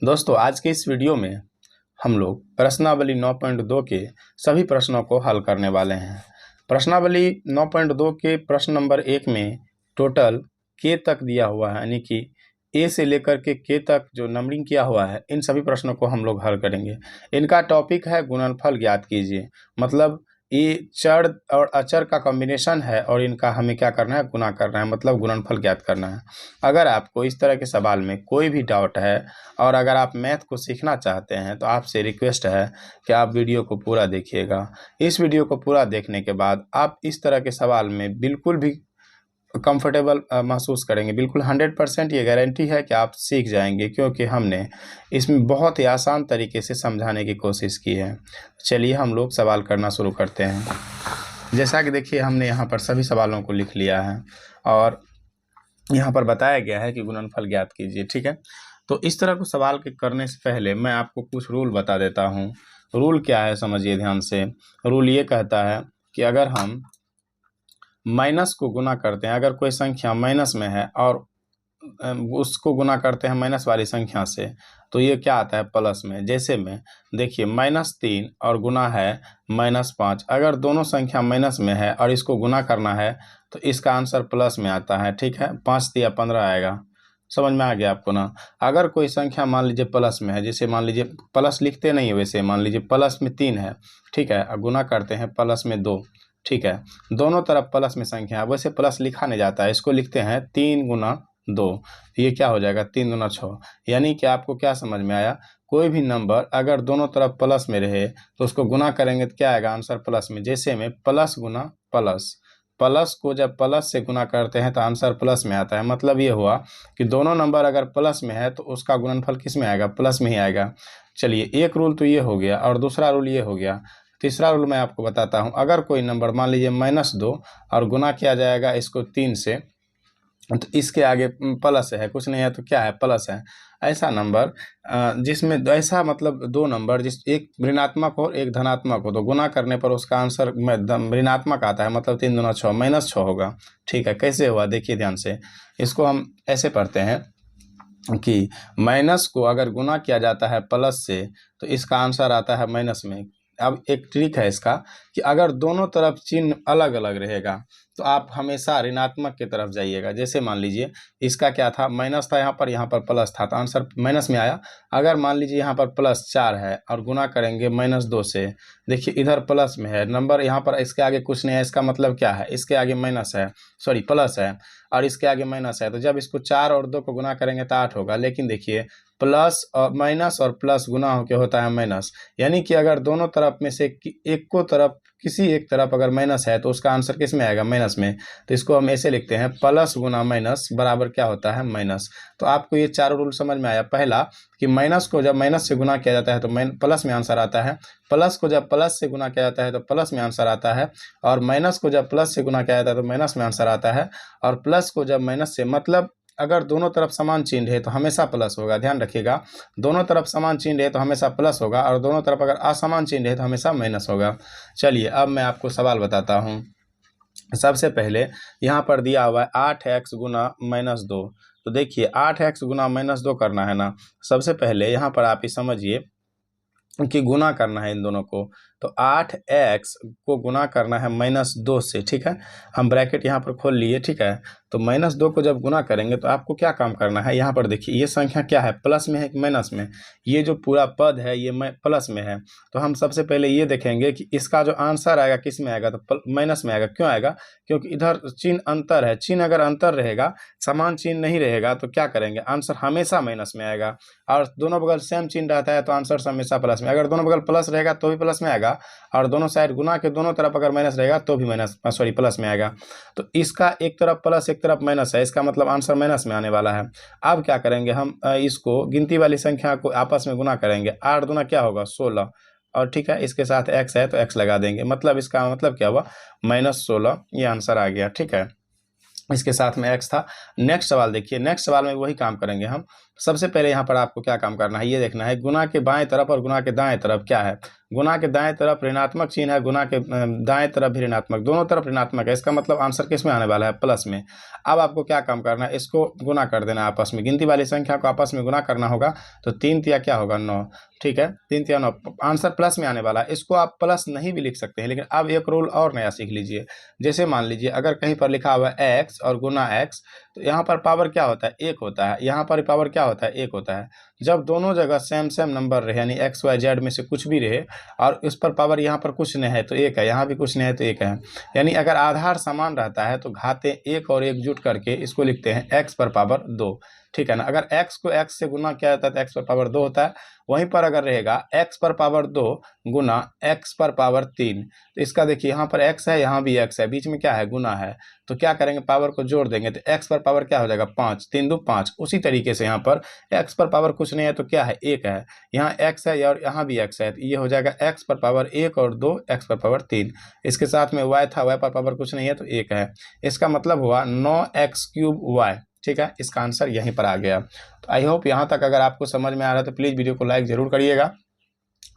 दोस्तों आज के इस वीडियो में हम लोग प्रश्नावली 9.2 के सभी प्रश्नों को हल करने वाले हैं। प्रश्नावली 9.2 के प्रश्न नंबर 1 में टोटल के तक दिया हुआ है, यानी कि ए से लेकर के के तक जो नंबरिंग किया हुआ है, इन सभी प्रश्नों को हम लोग हल करेंगे। इनका टॉपिक है गुणनफल ज्ञात कीजिए। मतलब ये चर और अचर का कॉम्बिनेशन है और इनका हमें क्या करना है, गुना करना है, मतलब गुणनफल ज्ञात करना है। अगर आपको इस तरह के सवाल में कोई भी डाउट है और अगर आप मैथ को सीखना चाहते हैं तो आपसे रिक्वेस्ट है कि आप वीडियो को पूरा देखिएगा। इस वीडियो को पूरा देखने के बाद आप इस तरह के सवाल में बिल्कुल भी कंफर्टेबल महसूस करेंगे। बिल्कुल 100% ये गारंटी है कि आप सीख जाएंगे, क्योंकि हमने इसमें बहुत ही आसान तरीके से समझाने की कोशिश की है। चलिए हम लोग सवाल करना शुरू करते हैं। जैसा कि देखिए हमने यहाँ पर सभी सवालों को लिख लिया है और यहाँ पर बताया गया है कि गुणनफल ज्ञात कीजिए। ठीक है, तो इस तरह को सवाल के करने से पहले मैं आपको कुछ रूल बता देता हूँ। रूल क्या है समझिए ध्यान से। रूल ये कहता है कि अगर हम माइनस को गुना करते हैं, अगर कोई संख्या माइनस में है और उसको गुना करते हैं माइनस वाली संख्या से, तो ये क्या आता है, प्लस में। जैसे में देखिए -3 और गुना है -5, अगर दोनों संख्या माइनस में है और इसको गुना करना है तो इसका आंसर प्लस में आता है। ठीक है, 5 या 15 आएगा। समझ में आ गया आपको ना। अगर कोई संख्या मान लीजिए प्लस में है, जैसे मान लीजिए प्लस लिखते नहीं है, वैसे मान लीजिए प्लस में 3 है, ठीक है, और गुना करते हैं प्लस में 2, ठीक है, दोनों तरफ प्लस में संख्या है, वैसे प्लस लिखा नहीं जाता है, इसको लिखते हैं 3 गुना 2। ये क्या हो जाएगा, 3 दूना 6। यानी कि आपको क्या समझ में आया, कोई भी नंबर अगर दोनों तरफ प्लस में रहे तो उसको गुना करेंगे तो क्या आएगा, आंसर प्लस में। जैसे में प्लस गुना प्लस, प्लस को जब प्लस से गुना करते हैं तो आंसर प्लस में आता है। मतलब ये हुआ कि दोनों नंबर अगर प्लस में है तो उसका गुणनफल किस में आएगा, प्लस में ही आएगा। चलिए एक रूल तो ये हो गया और दूसरा रूल ये हो गया। तीसरा रूल मैं आपको बताता हूँ। अगर कोई नंबर मान लीजिए -2 और गुना किया जाएगा इसको 3 से, तो इसके आगे प्लस है, कुछ नहीं है तो क्या है, प्लस है। ऐसा नंबर जिसमें ऐसा मतलब दो नंबर जिस एक ऋणात्मक हो और एक धनात्मक हो, तो गुना करने पर उसका आंसर ऋणात्मक आता है, मतलब 3 दूना 6 -6 होगा। ठीक है, कैसे हुआ देखिए ध्यान से। इसको हम ऐसे पढ़ते हैं कि माइनस को अगर गुना किया जाता है प्लस से तो इसका आंसर आता है माइनस में। अब एक ट्रिक है इसका कि अगर दोनों तरफ चिन्ह अलग अलग रहेगा तो आप हमेशा ऋणात्मक की तरफ जाइएगा। जैसे मान लीजिए इसका क्या था, माइनस था, यहाँ पर प्लस था, तो आंसर माइनस में आया। अगर मान लीजिए यहाँ पर +4 है और गुना करेंगे -2 से, देखिए इधर प्लस में है नंबर, यहाँ पर इसके आगे कुछ नहीं है, इसका मतलब क्या है, इसके आगे माइनस है, सॉरी प्लस है और इसके आगे माइनस है, तो जब इसको 4 और 2 को गुना करेंगे तो 8 होगा। लेकिन देखिए प्लस और माइनस और प्लस गुना होकर होता है माइनस, यानी कि अगर दोनों तरफ में से एक को तरफ किसी एक तरफ अगर माइनस है तो उसका आंसर किस में आएगा, माइनस में। तो इसको हम ऐसे लिखते हैं, प्लस गुना माइनस बराबर क्या होता है, माइनस। तो आपको ये चारों रूल समझ में आया। पहला कि माइनस को जब माइनस से गुना किया जाता है तो प्लस में आंसर आता है, प्लस को जब प्लस से गुना किया जाता है तो प्लस में आंसर आता है, और माइनस को जब प्लस से गुना किया जाता है तो माइनस में आंसर आता है, और प्लस को जब माइनस से, मतलब अगर दोनों तरफ समान चिन्ह है तो हमेशा प्लस होगा। ध्यान रखिएगा, दोनों तरफ समान चिन्ह है तो हमेशा प्लस होगा और दोनों तरफ अगर असमान चिन्ह है तो हमेशा माइनस होगा। चलिए अब मैं आपको सवाल बताता हूँ। सबसे पहले यहाँ पर दिया हुआ है 8x गुना -2। तो देखिए 8x गुना -2 करना है ना। सबसे पहले यहाँ पर आप ही समझिए कि गुना करना है इन दोनों को, तो 8x को गुना करना है -2 से। ठीक है, हम ब्रैकेट यहाँ पर खोल लिए। ठीक है, तो -2 को जब गुना करेंगे तो आपको क्या काम करना है, यहाँ पर देखिए ये संख्या क्या है, प्लस में है कि माइनस में। ये जो पूरा पद है ये प्लस में है, तो हम सबसे पहले ये देखेंगे कि इसका जो आंसर आएगा किस में आएगा, तो माइनस में आएगा। क्यों आएगा, क्योंकि इधर चिन्ह अंतर है। चिन्ह अगर अंतर रहेगा, समान चिन्ह नहीं रहेगा तो क्या करेंगे, आंसर हमेशा माइनस में आएगा। और दोनों बगल सेम चिन्ह रहता है तो आंसर हमेशा प्लस में। अगर दोनों बगल प्लस रहेगा तो भी प्लस में आएगा, और दोनों साइड गुना के दोनों तरफ अगर माइनस रहेगा तो भी प्लस में आएगा। तो इसका एक तरफ प्लस एक तरफ माइनस है, इसका मतलब आंसर माइनस में आने वाला है। अब क्या करेंगे, हम इसको गिनती वाली संख्या को आपस में गुना करेंगे। 8 दूना क्या होगा, 16, और ठीक है इसके साथ x है तो x लगा देंगे। मतलब इसका मतलब क्या हुआ, -16, ये आंसर आ गया। ठीक है, इसके साथ में x था। नेक्स्ट सवाल देखिए, नेक्स्ट सवाल में वही काम करेंगे हम। सबसे पहले यहाँ पर आपको क्या काम करना है, ये देखना है गुना के बाएं तरफ और गुना के दाएं तरफ क्या है। गुना के दाएं तरफ ऋणात्मक चिन्ह है, गुना के दाएं तरफ भी ऋणात्मक, दोनों तरफ ऋणात्मक है। इसका मतलब आंसर किस में आने वाला है, प्लस में। अब आपको क्या काम करना है, इसको गुना कर देना आपस में, गिनती वाली संख्या को आपस में गुना करना होगा। तो 3 तिया क्या होगा 9, ठीक है, 3 तिया 9, आंसर प्लस में आने वाला है। इसको आप प्लस नहीं भी लिख सकते हैं, लेकिन अब एक रूल और नया सीख लीजिए। जैसे मान लीजिए अगर कहीं पर लिखा हुआ है एक्स और गुना एक्स, तो यहाँ पर पावर क्या होता है, 1 होता है। यहाँ पर पावर क्या होता है, 1 होता है। जब दोनों जगह सेम सेम नंबर रहे, यानी एक्स वाई जेड में से कुछ भी रहे और उस पर पावर यहाँ पर कुछ नहीं है तो 1 है, यहाँ भी कुछ नहीं है तो 1 है। यानी अगर आधार समान रहता है तो घाते 1 और 1 जुट करके इसको लिखते हैं एक्स पर पावर 2, ठीक है ना। अगर x को x से गुना किया जाता है तो x पर पावर 2 होता है। वहीं पर अगर रहेगा x पर पावर 2 गुना x पर पावर 3, तो इसका देखिए यहाँ पर x है, यहाँ भी x है, बीच में क्या है, गुना है। तो क्या करेंगे, पावर को जोड़ देंगे तो x पर पावर क्या हो जाएगा, 5, 3 2 5। उसी तरीके से यहाँ पर x पर पावर कुछ नहीं है तो क्या है, 1 है। यहाँ x है और यहाँ भी x है, तो ये हो जाएगा x पर पावर 1 और 2 x पर पावर 3। इसके साथ में y था, y पर पावर कुछ नहीं है तो 1 है। इसका मतलब हुआ 9x³ y, ठीक है। इसका आंसर यहीं पर आ गया। तो आई होप यहाँ तक अगर आपको समझ में आ रहा है तो प्लीज़ वीडियो को लाइक ज़रूर करिएगा।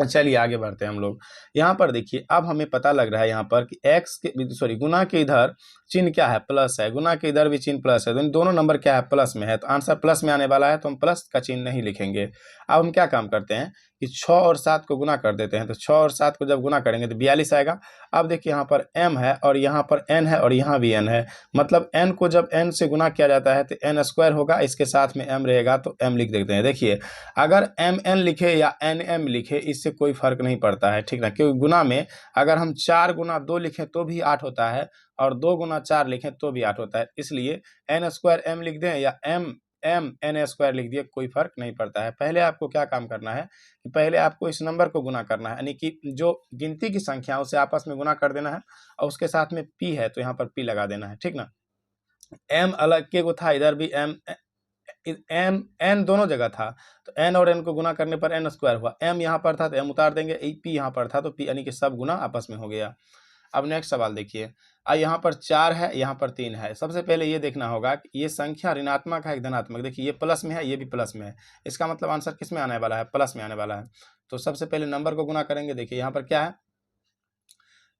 चलिए आगे बढ़ते हैं हम लोग। यहाँ पर देखिए अब हमें पता लग रहा है यहाँ पर कि x के सॉरी गुना के इधर चिन्ह क्या है, प्लस है, गुना के इधर भी चिन्ह प्लस है, तो दोनों नंबर क्या है, प्लस में है। तो आंसर प्लस में आने वाला है, तो हम प्लस का चिन्ह नहीं लिखेंगे। अब हम क्या काम करते हैं कि 6 और 7 को गुना कर देते हैं। तो 6 और 7 को जब गुना करेंगे तो 42 आएगा। अब देखिए यहाँ पर m है और यहाँ पर n है और यहाँ भी n है, मतलब n को जब n से गुना किया जाता है तो n² होगा, इसके साथ में m रहेगा तो m लिख देते हैं। देखिए अगर mn लिखे या nm लिखे इससे कोई फर्क नहीं पड़ता है, ठीक ना, क्योंकि गुना में अगर हम 4 गुना 2 लिखें तो भी 8 होता है और 2 गुना 4 लिखें तो भी 8 होता है। इसलिए n² m लिख दें या m n² लिख दिए, कोई फर्क नहीं पड़ता है। पहले आपको क्या काम करना है कि पहले आपको इस नंबर को गुना करना है, यानी कि जो गिनती की संख्या उसे आपस में गुना कर देना है और उसके साथ में p है तो यहाँ पर p लगा देना है, ठीक ना। m अलग के को था, इधर भी m n दोनों जगह था, तो n और n को गुना करने पर n² हुआ। m यहाँ पर था तो m उतार देंगे, p यहाँ पर था तो p, यानी कि सब गुना आपस में हो गया। अब नेक्स्ट सवाल देखिए, यहाँ पर 4 है, यहाँ पर 3 है। सबसे पहले ये देखना होगा कि ये संख्या ऋणात्मक है कि धनात्मक। देखिए ये प्लस में है, ये भी प्लस में है, इसका मतलब आंसर किस में आने वाला है, प्लस में आने वाला है। तो सबसे पहले नंबर को गुना करेंगे। देखिए यहाँ पर क्या है,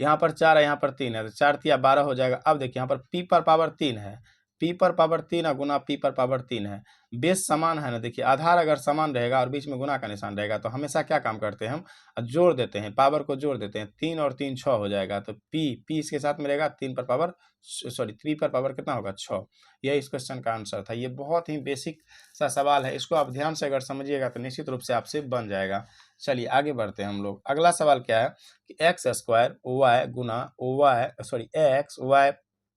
यहाँ पर 4 है, यहाँ पर 3 है, तो 4 तिया 12 हो जाएगा। अब देखिए यहाँ पर p पर पावर 3 है, p पर पावर 3 है गुना p पर पावर 3 है। बेस समान है ना, देखिए आधार अगर समान रहेगा और बीच में गुना का निशान रहेगा तो हमेशा क्या काम करते हैं, हम जोड़ देते हैं, पावर को जोड़ देते हैं। 3 और 3 6 हो जाएगा, तो p इसके साथ में रहेगा, 3 पर पावर सॉरी 3 पर पावर कितना होगा, 6। यही इस क्वेश्चन का आंसर था। ये बहुत ही बेसिक सा सवाल है, इसको आप ध्यान से अगर समझिएगा तो निश्चित रूप से आपसे बन जाएगा। चलिए आगे बढ़ते हैं हम लोग। अगला सवाल क्या है कि x² y गुना x y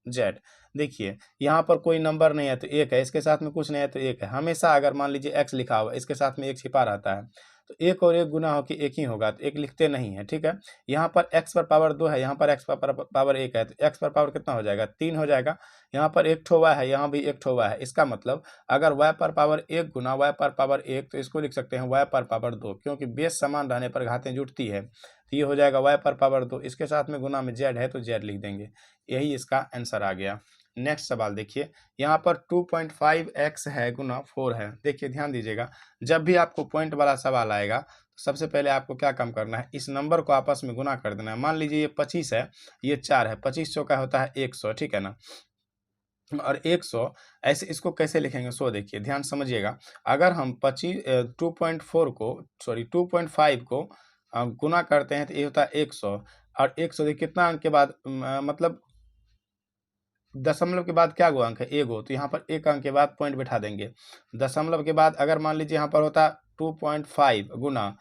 z। देखिए यहाँ पर कोई नंबर नहीं है तो 1 है, इसके साथ में कुछ नहीं है तो 1 है। हमेशा अगर मान लीजिए x लिखा हुआ, इसके साथ में 1 छिपा रहता है, तो 1 और 1 गुना होकर 1 ही होगा, तो 1 लिखते नहीं है, ठीक है। यहाँ पर x पर पावर 2 है, यहाँ पर x पर पावर 1 है, तो x पर पावर कितना हो जाएगा, 3 हो जाएगा। यहाँ पर 1 ठो y है, यहाँ भी 1 ठो y है। इसका मतलब अगर y पर पावर 1 गुना y पर पावर 1, तो इसको लिख सकते हैं y पर पावर 2, क्योंकि बेस समान रहने पर घातें जुटती है। तो ये हो जाएगा y पर पावर 2, इसके साथ में गुना में z है तो z लिख देंगे। यही इसका आंसर आ गया। नेक्स्ट सवाल देखिए, यहाँ पर 2.5x है गुना 4 है। देखिए ध्यान दीजिएगा, जब भी आपको पॉइंट वाला सवाल आएगा तो सबसे पहले आपको क्या काम करना है, इस नंबर को आपस में गुना कर देना है। मान लीजिए ये 25 है, ये 4 है, 25 चौका होता है 100, ठीक है ना। और 100 ऐसे इसको कैसे लिखेंगे, सो देखिए ध्यान समझिएगा। अगर हम 2.5 को गुना करते हैं तो ये होता है 100, और 100 देखिए कितना अंक के बाद मतलब दशमलव के बाद क्या गो अंक है, एगो, तो यहाँ पर 1 अंक के बाद पॉइंट बैठा देंगे। दशमलव के बाद अगर मान लीजिए यहाँ पर होता 2.5 गुना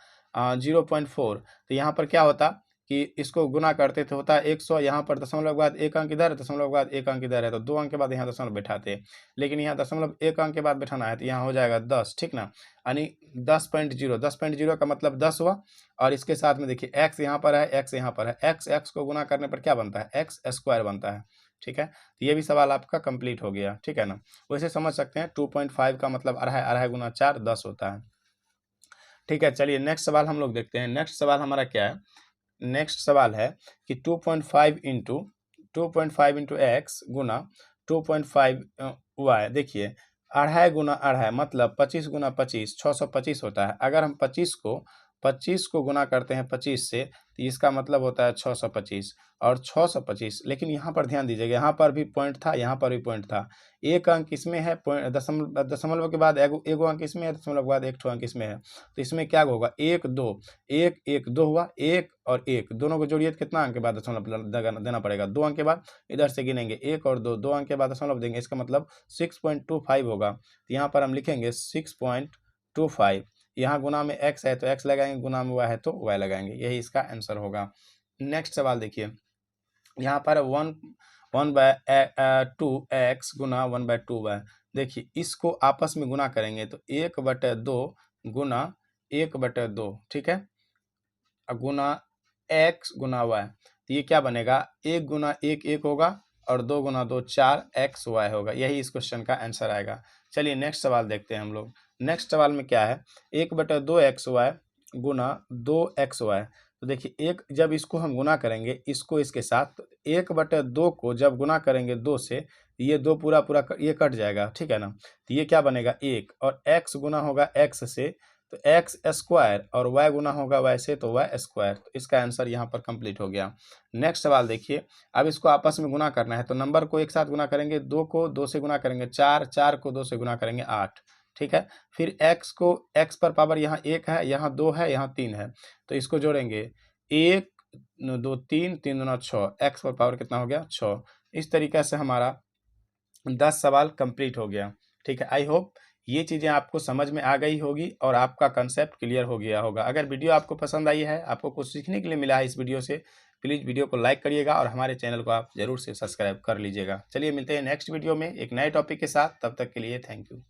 0.4, तो यहाँ पर क्या होता कि इसको गुना करते थे, होता है 100, यहाँ पर दशमलव के बाद 1 अंक इधर है, दशमलव के बाद 1 अंक इधर है, तो 2 अंक के बाद यहाँ दशमलव बैठाते हैं। लेकिन यहाँ दशमलव 1 अंक के बाद बैठाना है तो यहाँ हो जाएगा 10, ठीक ना, यानी 10.0 का मतलब 10 हुआ। और इसके साथ में देखिए x यहाँ पर है, x यहाँ पर है, x को गुना करने पर क्या बनता है, x² बनता है, ठीक है। तो ये भी सवाल आपका कंप्लीट हो गया, ठीक है ना। वैसे समझ सकते हैं 2.5 का मतलब अढ़ाई गुना 4 10 होता है, ठीक है। चलिए नेक्स्ट सवाल हम लोग देखते हैं। नेक्स्ट सवाल हमारा क्या है, नेक्स्ट सवाल है कि 2.5 इंटू x गुना 2.5 y। देखिए अढ़ाई गुना अढ़ाई मतलब 25 गुना 25 625 होता है। अगर हम 25 को गुना करते हैं 25 से तो इसका मतलब होता है 625 और 625। लेकिन यहाँ पर ध्यान दीजिएगा, यहाँ पर भी पॉइंट था, यहाँ पर भी पॉइंट था। एक अंक इसमें है, दशमलव के बाद एगो अंक इसमें है, दशमलव के बाद एक ठो अंक इसमें है। तो इसमें क्या होगा, 1 2 1 1 2 हुआ, 1 और 1 दोनों को जोड़िए तो कितना अंक के बाद दशमलव देना पड़ेगा, 2 अंक के बाद। इधर से गिनेंगे 1 और 2, 2 अंक के बाद दशमलव देंगे, इसका मतलब 6.25 होगा। तो यहाँ पर हम लिखेंगे 6.25। यहाँ गुना में x है तो x लगाएंगे, गुना में y है तो y लगाएंगे, यही इसका आंसर होगा। नेक्स्ट सवाल देखिए, यहाँ पर 1/2x गुना 1/2y। देखिए इसको आपस में गुना करेंगे तो 1/2 गुना 1/2, ठीक है, गुना x गुना y। तो ये क्या बनेगा, 1 गुना 1 1 होगा और 2 गुना 2 4 x y होगा। यही इस क्वेश्चन का आंसर आएगा। चलिए नेक्स्ट सवाल देखते हैं हम लोग। नेक्स्ट सवाल में क्या है, 1/2xy गुना 2xy। तो देखिए एक जब इसको हम गुना करेंगे इसको इसके साथ, 1/2 को जब गुना करेंगे 2 से, ये 2 पूरा ये कट जाएगा, ठीक है ना। तो ये क्या बनेगा 1 और x गुना होगा x से तो एक्स स्क्वायर और y गुना होगा y से तो y स्क्वायर। तो इसका आंसर यहाँ पर कंप्लीट हो गया। नेक्स्ट सवाल देखिए, अब इसको आपस में गुना करना है तो नंबर को एक साथ गुना करेंगे, 2 को 2 से गुना करेंगे 4, 4 को 2 से गुना करेंगे 8, ठीक है। फिर x पर पावर यहाँ 1 है, यहाँ 2 है, यहाँ 3 है, तो इसको जोड़ेंगे 1 2 3 3 दूना 6, x पर पावर कितना हो गया 6। इस तरीके से हमारा 10 सवाल कंप्लीट हो गया, ठीक है। आई होप ये चीज़ें आपको समझ में आ गई होगी और आपका कंसेप्ट क्लियर हो गया होगा। अगर वीडियो आपको पसंद आई है, आपको कुछ सीखने के लिए मिला है इस वीडियो से, प्लीज़ वीडियो को लाइक करिएगा और हमारे चैनल को आप ज़रूर से सब्सक्राइब कर लीजिएगा। चलिए मिलते हैं नेक्स्ट वीडियो में एक नए टॉपिक के साथ, तब तक के लिए थैंक यू।